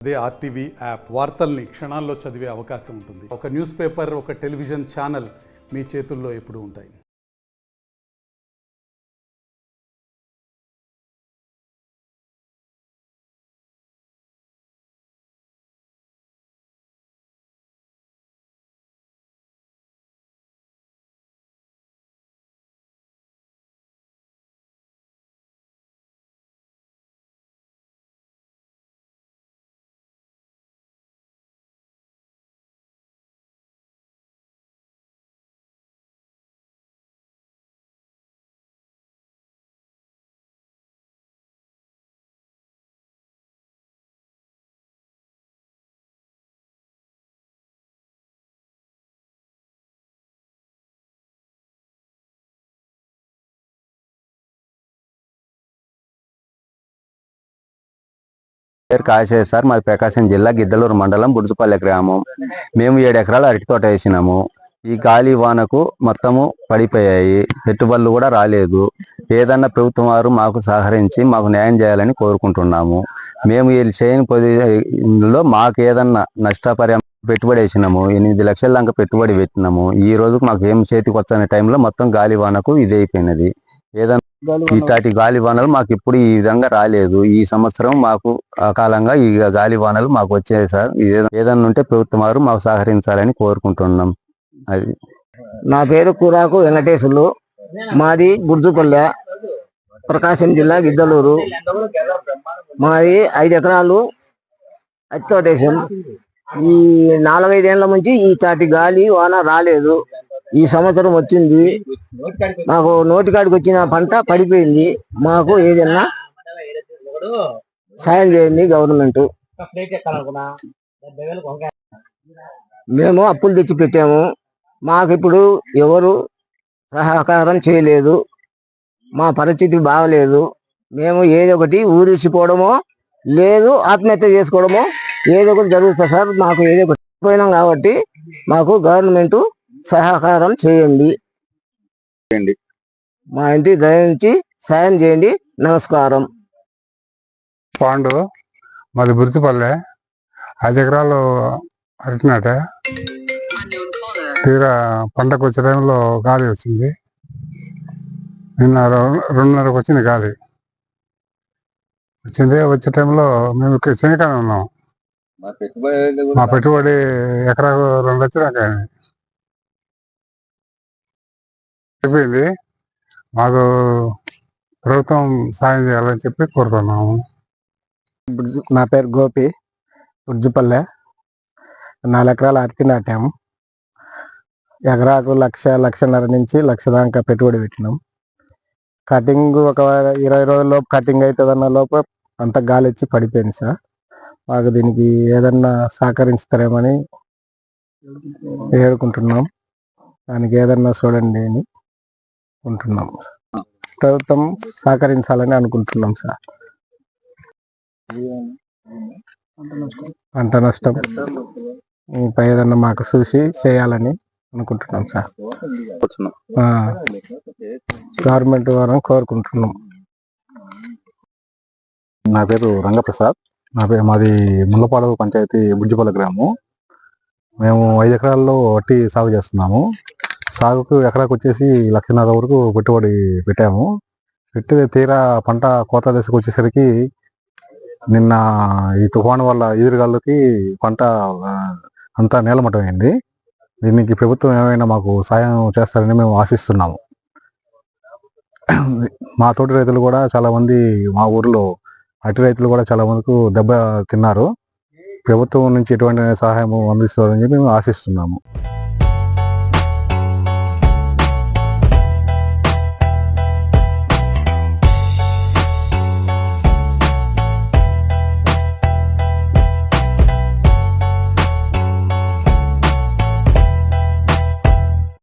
అదే RTV app వార్తల్ని క్షణాల్లో చదివే అవకాశం ఉంటుంది. ఒక న్యూస్ పేపర్, ఒక టెలివిజన్ ఛానల్ మీ చేతుల్లో ఎప్పుడూ ఉంటాయి. పేరు కాశేష్ సార్. మాది ప్రకాశం జిల్లా గిద్దలూరు మండలం బుడుసుపల్లె గ్రామం. మేము 7 ఎకరాల అరటి తోట వేసినాము. ఈ గాలి వానకు మొత్తము పడిపోయాయి. పెట్టుబడులు కూడా రాలేదు. ఏదన్నా ప్రభుత్వం వారు మాకు సహకరించి మాకు న్యాయం చేయాలని కోరుకుంటున్నాము. మేము ఈ చేయని పొజిలో మాకు ఏదన్నా నష్టపరిహారం పెట్టుబడి వేసినాము. 8 లక్షల దాకా పెట్టుబడి పెట్టినాము. ఈ రోజుకు మాకు ఏం చేతికి వచ్చే టైంలో మొత్తం గాలి వానకు ఇదైపోయినది. ఏదన్నా ఇట్లాంటి గాలి వానలు మాకు ఇప్పుడు ఈ విధంగా రాలేదు. ఈ సంవత్సరం మాకు అకాలంగా ఈ గాలి వానలు మాకు వచ్చాయి సార్. ఏదన్నా ఉంటే ప్రభుత్వం వారు మాకు సహకరించాలని కోరుకుంటున్నాం. అది నా పేరు కూరాకు వెంకటేశ్వర్లు. మాది బుర్జుపల్లె, ప్రకాశం జిల్లా గిద్దలూరు. మాది 5 ఎకరాలు అరటి తోట వేసాం. ఈ 4-5 ఏళ్ల నుంచి ఈ చాటి గాలి వాన రాలేదు. ఈ సంవత్సరం వచ్చింది. మాకు నోటికాడికి వచ్చిన పంట పడిపోయింది. మాకు ఏదన్నా సాయం చేయండి గవర్నమెంట్. మేము అప్పులు తెచ్చి పెట్టాము. మాకు ఇప్పుడు ఎవరు సహకారం చేయలేదు. మా పరిస్థితి బాగలేదు. మేము ఏదో ఒకటి ఊరిసిపోవడమో లేదు ఆత్మహత్య చేసుకోవడమో ఏదో ఒకటి జరుగుతుంది సార్. మాకు ఏదో ఒకటి పోయినాం కాబట్టి మాకు గవర్నమెంట్ సహకారం చేయండి. మా ఇంటి దయించి సాయం చేయండి. నమస్కారం. పాండు, మాది బుర్తిపల్లె. 5 ఎకరాలు అరటినాట. తీరా పంటకు వచ్చే టైంలో గాలి వచ్చింది. నిన్న 2:30కు వచ్చింది గాలి వచ్చింది. వచ్చే టైంలో మేము ఇక్కడ శనికాలం ఉన్నాం. మా పెట్టుబడి ఎకరాకు 2 లక్షలు అయిపోయింది. మాకు ప్రభుత్వం సాయం చేయాలని చెప్పి కోరుతున్నాము. నా పేరు గోపి, బుర్జుపల్లె. 4 ఎకరాల అరటి నాటాము. ఎకరాకు 1,00,000 నుంచి 1,00,000 దాకా పెట్టుబడి పెట్టినాం. కటింగ్ ఒక 20 రోజుల లోపు కటింగ్ అవుతుందన్న లోపు అంత గాలి వచ్చి పడిపోయింది సార్. మాకు దీనికి ఏదన్నా సహకరిస్తారేమని వేడుకుంటున్నాం. దానికి ఏదన్నా చూడండి అని ఉంటున్నాం. ప్రభుత్వం సహకరించాలని అనుకుంటున్నాం సార్. పంట నష్టం ఇంకా ఏదన్నా మాకు చూసి చేయాలని అనుకుంటున్నాం సార్. గవర్నమెంట్ వారిని కోరుకుంటున్నాం. నా పేరు రంగప్రసాద్. మాది ముల్లపాడు పంచాయతీ బుజ్జిపల్లె గ్రామం. మేము 5 ఎకరాల్లో వట్టి సాగు చేస్తున్నాము. సాగుకు ఎకరాకు వచ్చేసి 1,50,000 వరకు పెట్టుబడి పెట్టాము. తీరా పంట కోత దశకు వచ్చేసరికి నిన్న ఈ తుఫాను వల్ల ఈదురుగాళ్ళకి పంట అంతా నేలమట్టమైంది. దీనికి ప్రభుత్వం ఏమైనా మాకు సాయం చేస్తారని మేము ఆశిస్తున్నాము. మా తోటి రైతులు కూడా చాలా మంది, మా ఊర్లో అటు రైతులు కూడా చాలా మందికి దెబ్బ తిన్నారు. ప్రభుత్వం నుంచి ఎటువంటి సహాయం అందిస్తారని చెప్పి మేము ఆశిస్తున్నాము.